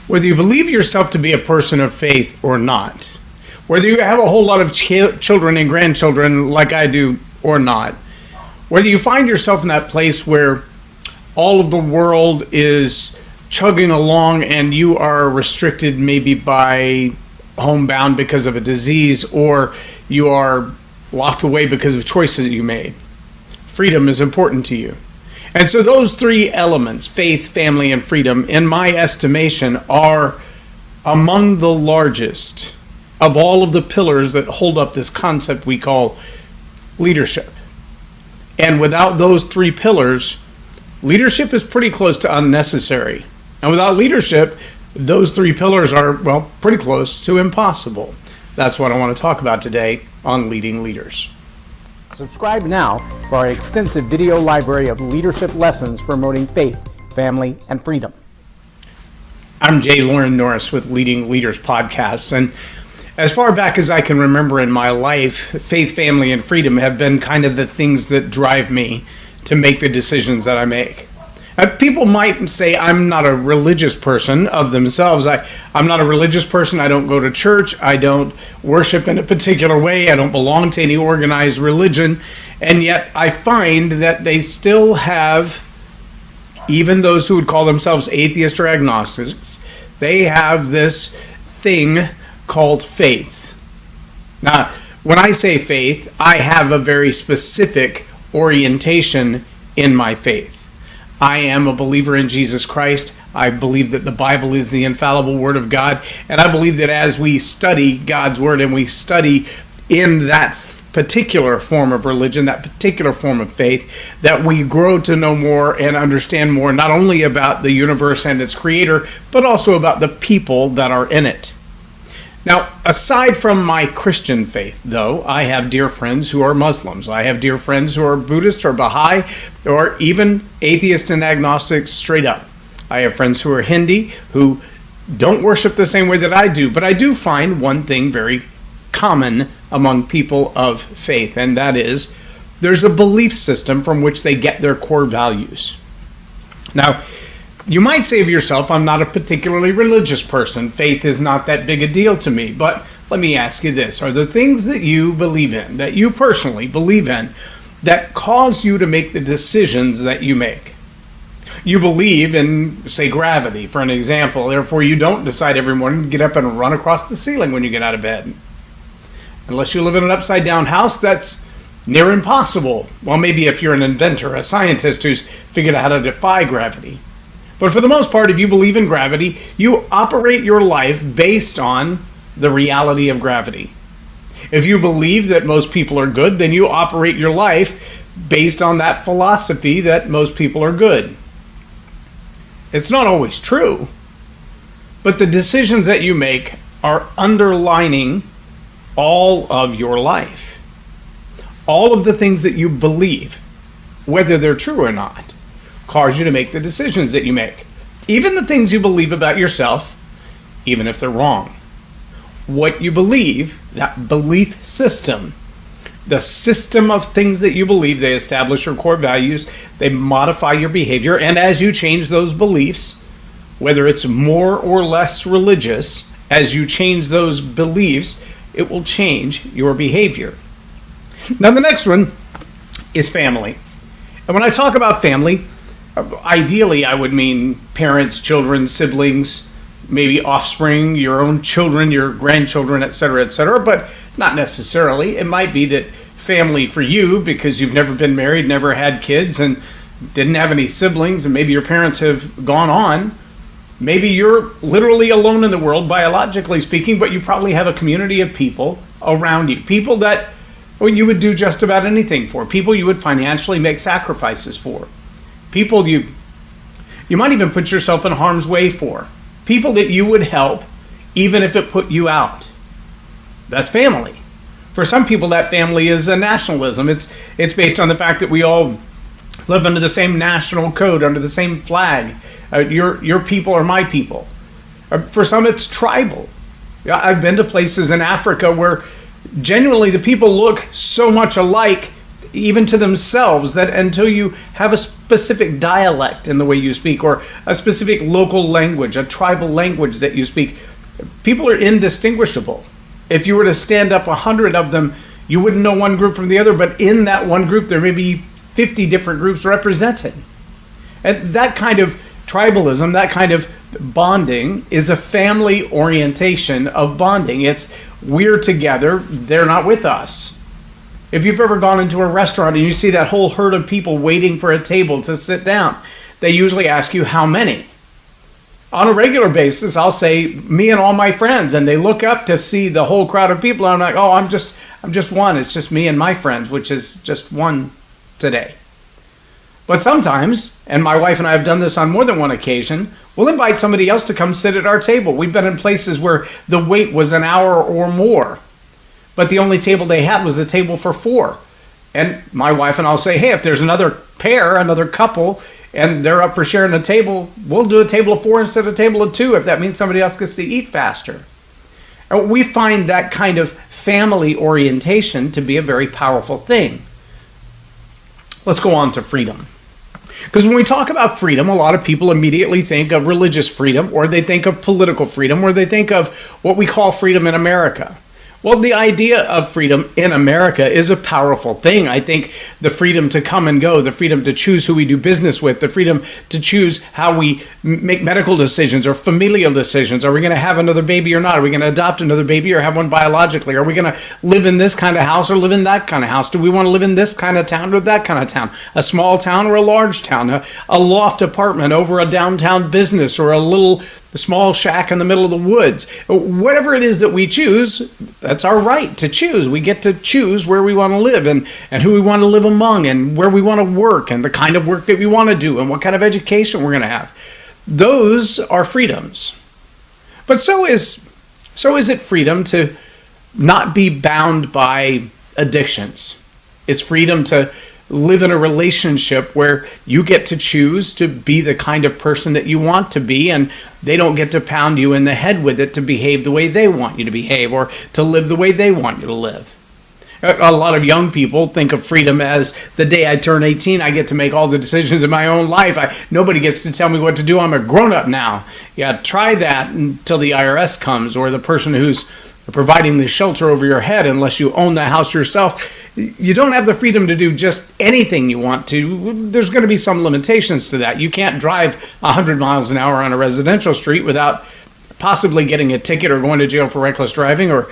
Whether you believe yourself to be a person of faith or not, whether you have a whole lot of children and grandchildren like I do or not, whether you find yourself in that place where all of the world is chugging along and you are restricted maybe by homebound because of a disease, or you are locked away because of choices you made. Freedom is important to you. And so those three elements, faith, family, and freedom, in my estimation, are among the largest of all of the pillars that hold up this concept we call leadership. And without those three pillars, leadership is pretty close to unnecessary. And without leadership, those three pillars are, well, pretty close to impossible. That's what I want to talk about today on Leading Leaders. Subscribe now for our extensive video library of leadership lessons promoting faith, family, and freedom. I'm J. Loren Norris with Leading Leaders Podcast, and as far back as I can remember in my life, faith, family, and freedom have been kind of the things that drive me to make the decisions that I make. People might say I'm not a religious person of themselves. I'm not a religious person. I don't go to church. I don't worship in a particular way. I don't belong to any organized religion. And yet I find that they still have, even those who would call themselves atheists or agnostics, they have this thing called faith. Now, when I say faith, I have a very specific orientation in my faith. I am a believer in Jesus Christ. I believe that the Bible is the infallible Word of God. And I believe that as we study God's Word and we study in that particular form of religion, that particular form of faith, that we grow to know more and understand more, not only about the universe and its creator, but also about the people that are in it. Now, aside from my Christian faith, though, I have dear friends who are Muslims. I have dear friends who are Buddhist or Baha'i or even atheist and agnostic straight up. I have friends who are Hindi who don't worship the same way that I do. But I do find one thing very common among people of faith, and that is there's a belief system from which they get their core values. Now, you might say of yourself, I'm not a particularly religious person. Faith is not that big a deal to me. But let me ask you this. Are the things that you believe in, that you personally believe in, that cause you to make the decisions that you make? You believe in, say, gravity, for an example. Therefore, you don't decide every morning to get up and run across the ceiling when you get out of bed. Unless you live in an upside-down house, that's near impossible. Well, maybe if you're an inventor, a scientist who's figured out how to defy gravity. But for the most part, if you believe in gravity, you operate your life based on the reality of gravity. If you believe that most people are good, then you operate your life based on that philosophy that most people are good. It's not always true, but the decisions that you make are underlining all of your life. All of the things that you believe, whether they're true or not, cause you to make the decisions that you make. Even the things you believe about yourself, even if they're wrong. What you believe, that belief system, the system of things that you believe, they establish your core values, they modify your behavior, and as you change those beliefs, whether it's more or less religious, as you change those beliefs, it will change your behavior. Now the next one is family. And when I talk about family, ideally, I would mean parents, children, siblings, maybe offspring, your own children, your grandchildren, etc., but not necessarily. It might be that family for you, because you've never been married, never had kids, and didn't have any siblings, and maybe your parents have gone on. Maybe you're literally alone in the world, biologically speaking, but you probably have a community of people around you. People that you would do just about anything for. People you would financially make sacrifices for. People you might even put yourself in harm's way for. People that you would help even if it put you out. That's family. For some people, that family is a nationalism. It's based on the fact that we all live under the same national code, under the same flag. Your people are my people. For some, it's tribal. I've been to places in Africa where genuinely the people look so much alike, even to themselves, that until you have a specific dialect in the way you speak, or a specific local language, a tribal language that you speak, people are indistinguishable. If you were to stand up 100 of them, you wouldn't know one group from the other, but in that one group, there may be 50 different groups represented. And that kind of tribalism, that kind of bonding, is a family orientation of bonding. It's we're together, they're not with us. If you've ever gone into a restaurant and you see that whole herd of people waiting for a table to sit down, they usually ask you how many. On a regular basis, I'll say me and all my friends, and they look up to see the whole crowd of people. And I'm like, oh, I'm just one. It's just me and my friends, which is just one today. But sometimes, and my wife and I have done this on more than one occasion, we'll invite somebody else to come sit at our table. We've been in places where the wait was an hour or more, but the only table they had was a table for 4. And my wife and I'll say, hey, if there's another pair, another couple, and they're up for sharing a table, we'll do a table of 4 instead of a table of 2 if that means somebody else gets to eat faster. And we find that kind of family orientation to be a very powerful thing. Let's go on to freedom. Because when we talk about freedom, a lot of people immediately think of religious freedom, or they think of political freedom, or they think of what we call freedom in America. Well, the idea of freedom in America is a powerful thing. I think the freedom to come and go, the freedom to choose who we do business with, the freedom to choose how we make medical decisions or familial decisions. Are we going to have another baby or not? Are we going to adopt another baby or have one biologically? Are we going to live in this kind of house or live in that kind of house? Do we want to live in this kind of town or that kind of town? A small town or a large town? A loft apartment over a downtown business, or a small shack in the middle of the woods? Whatever it is that we choose, that's our right to choose. We get to choose where we want to live, and who we want to live among, and where we want to work, and the kind of work that we want to do, and what kind of education we're going to have. Those are freedoms. But so is it freedom to not be bound by addictions. It's freedom to live in a relationship where you get to choose to be the kind of person that you want to be, and they don't get to pound you in the head with it to behave the way they want you to behave, or to live the way they want you to live. A lot of young people think of freedom as the day I turn 18, I get to make all the decisions in my own life. Nobody gets to tell me what to do. I'm a grown-up now. Yeah, try that until the IRS comes, or the person who's providing the shelter over your head, unless you own the house yourself. You don't have the freedom to do just anything you want to. There's going to be some limitations to that. You can't drive 100 miles an hour on a residential street without possibly getting a ticket or going to jail for reckless driving, or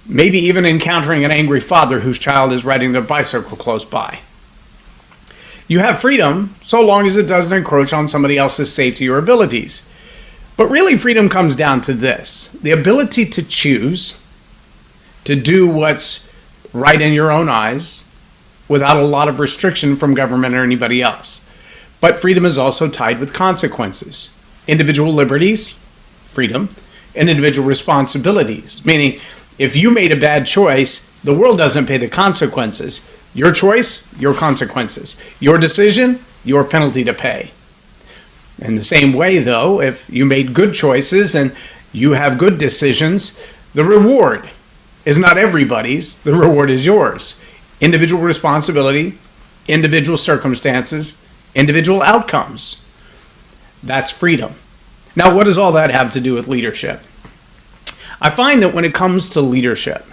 maybe even encountering an angry father whose child is riding their bicycle close by. You have freedom so long as it doesn't encroach on somebody else's safety or abilities. But really, freedom comes down to this: the ability to choose to do what's right in your own eyes without a lot of restriction from government or anybody else. But freedom is also tied with consequences. Individual liberties, freedom, and individual responsibilities, meaning if you made a bad choice, the world doesn't pay the consequences. Your choice, your consequences. Your decision, your penalty to pay. In the same way, though, if you made good choices and you have good decisions, the reward is not everybody's. The reward is yours. Individual responsibility, individual circumstances, individual outcomes. That's freedom. Now, what does all that have to do with leadership? I find that when it comes to leadership,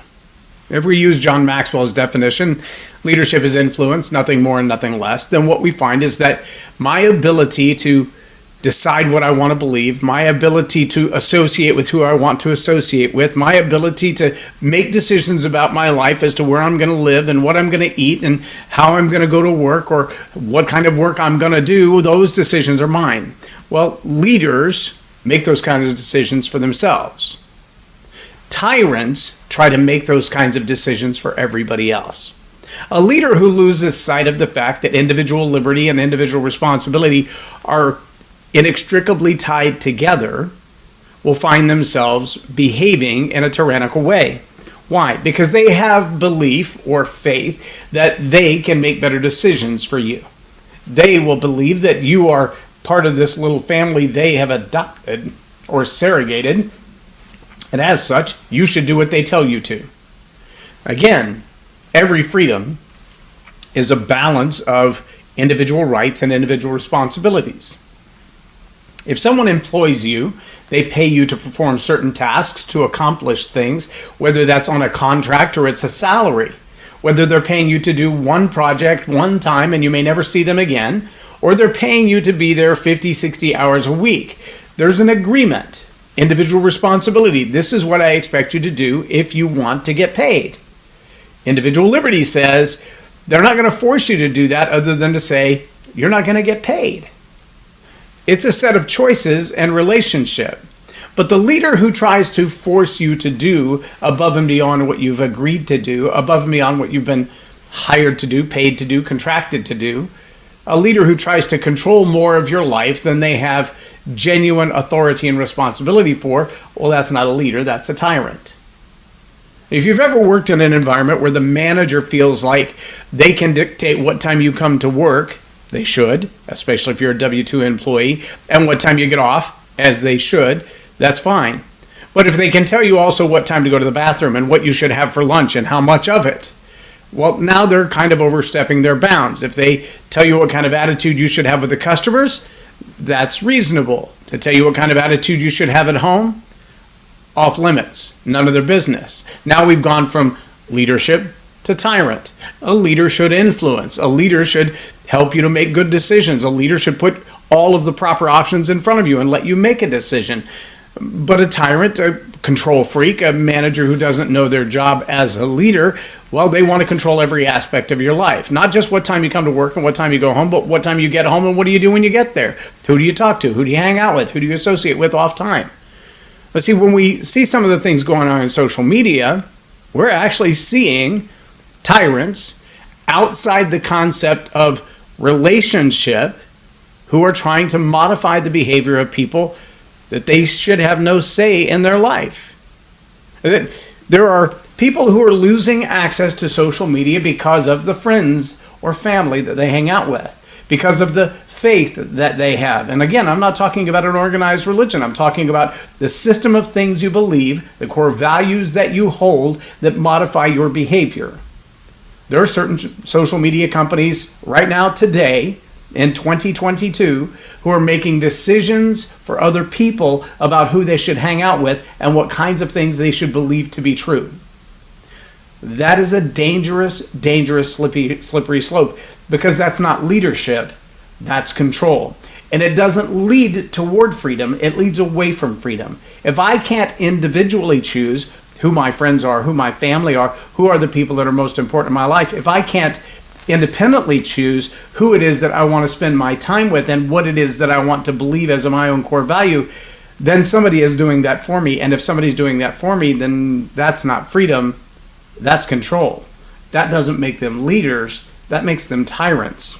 if we use John Maxwell's definition, leadership is influence, nothing more and nothing less, then what we find is that my ability to decide what I want to believe, my ability to associate with who I want to associate with, my ability to make decisions about my life as to where I'm going to live and what I'm going to eat and how I'm going to go to work or what kind of work I'm going to do, those decisions are mine. Well, leaders make those kinds of decisions for themselves. Tyrants try to make those kinds of decisions for everybody else. A leader who loses sight of the fact that individual liberty and individual responsibility are inextricably tied together will find themselves behaving in a tyrannical way. Why? Because they have belief or faith that they can make better decisions for you. They will believe that you are part of this little family they have adopted or surrogated, and as such, you should do what they tell you to. Again, every freedom is a balance of individual rights and individual responsibilities. If someone employs you, they pay you to perform certain tasks, to accomplish things, whether that's on a contract or it's a salary. Whether they're paying you to do one project one time and you may never see them again, or they're paying you to be there 50, 60 hours a week. There's an agreement, individual responsibility. This is what I expect you to do if you want to get paid. Individual liberty says they're not going to force you to do that other than to say you're not going to get paid. It's a set of choices and relationship. But the leader who tries to force you to do above and beyond what you've agreed to do, above and beyond what you've been hired to do, paid to do, contracted to do, a leader who tries to control more of your life than they have genuine authority and responsibility for, well, that's not a leader, that's a tyrant. If you've ever worked in an environment where the manager feels like they can dictate what time you come to work, they should, especially if you're a W-2 employee, and what time you get off, as they should, that's fine. But if they can tell you also what time to go to the bathroom and what you should have for lunch and how much of it, well, now they're kind of overstepping their bounds. If they tell you what kind of attitude you should have with the customers, that's reasonable. To tell you what kind of attitude you should have at home, off limits, none of their business. Now we've gone from leadership to tyrant. A leader should influence. A leader should help you to make good decisions. A leader should put all of the proper options in front of you and let you make a decision. But a tyrant, a control freak, a manager who doesn't know their job as a leader, well, they want to control every aspect of your life. Not just what time you come to work and what time you go home, but what time you get home and what do you do when you get there? Who do you talk to? Who do you hang out with? Who do you associate with off time? But see, when we see some of the things going on in social media, we're actually seeing tyrants outside the concept of relationship who are trying to modify the behavior of people that they should have no say in their life. There are people who are losing access to social media because of the friends or family that they hang out with, because of the faith that they have. And again, I'm not talking about an organized religion. I'm talking about the system of things you believe, the core values that you hold that modify your behavior. There are certain social media companies right now today in 2022 who are making decisions for other people about who they should hang out with and what kinds of things they should believe to be true. That is a dangerous, slippery slope, because that's not leadership, that's control. And it doesn't lead toward freedom, it leads away from freedom. If I can't individually choose who my friends are, who my family are, who are the people that are most important in my life, if I can't independently choose who it is that I want to spend my time with and what it is that I want to believe as my own core value, then somebody is doing that for me. And if somebody's doing that for me, then that's not freedom, that's control. That doesn't make them leaders, that makes them tyrants.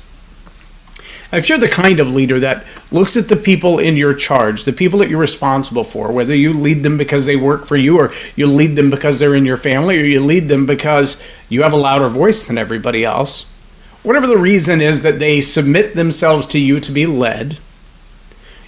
If you're the kind of leader that looks at the people in your charge, the people that you're responsible for, whether you lead them because they work for you, or you lead them because they're in your family, or you lead them because you have a louder voice than everybody else, whatever the reason is that they submit themselves to you to be led,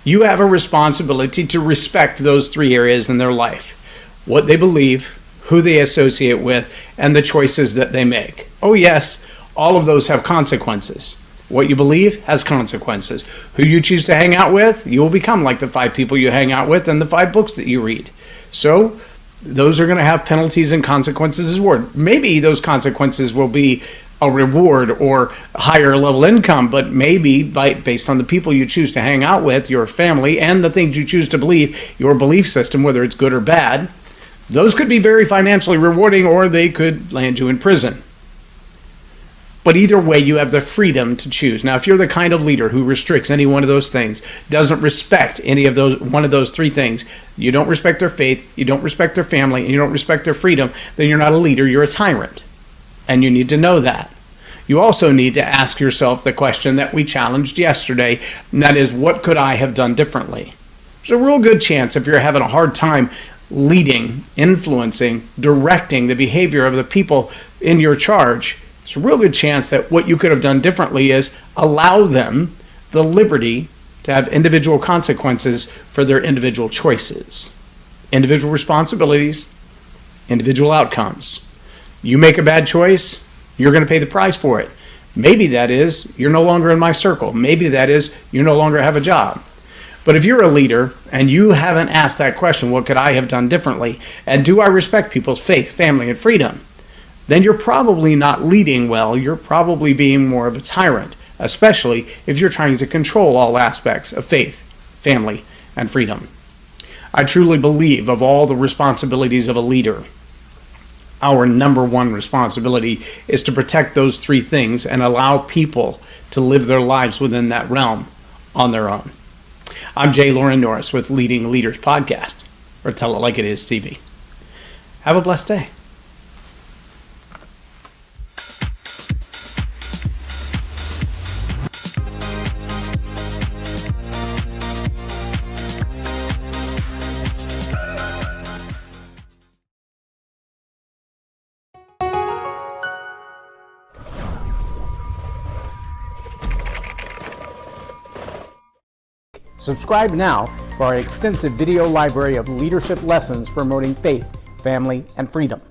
you have a responsibility to respect those three areas in their life: what they believe, who they associate with, and the choices that they make. Oh yes, all of those have consequences. What you believe has consequences. Who you choose to hang out with, you will become like the 5 people you hang out with and the 5 books that you read. So those are going to have penalties and consequences as well. Maybe those consequences will be a reward or higher level income, but maybe based on the people you choose to hang out with, your family, and the things you choose to believe, your belief system, whether it's good or bad, those could be very financially rewarding, or they could land you in prison. But either way, you have the freedom to choose. Now, if you're the kind of leader who restricts any one of those things, doesn't respect any of those, one of those 3 things, you don't respect their faith, you don't respect their family, and you don't respect their freedom, then you're not a leader, you're a tyrant. And you need to know that. You also need to ask yourself the question that we challenged yesterday, and that is, what could I have done differently? There's a real good chance, if you're having a hard time leading, influencing, directing the behavior of the people in your charge, there's a real good chance that what you could have done differently is allow them the liberty to have individual consequences for their individual choices, individual responsibilities, individual outcomes. You make a bad choice, you're going to pay the price for it. Maybe that is, you're no longer in my circle. Maybe that is, you no longer have a job. But if you're a leader and you haven't asked that question, what could I have done differently? And do I respect people's faith, family, and freedom? Then you're probably not leading well. You're probably being more of a tyrant, especially if you're trying to control all aspects of faith, family, and freedom. I truly believe of all the responsibilities of a leader, our number one responsibility is to protect those three things and allow people to live their lives within that realm on their own. I'm J. Lauren Norris with Leading Leaders Podcast, or Tell It Like It Is TV. Have a blessed day. Subscribe now for our extensive video library of leadership lessons promoting faith, family, and freedom.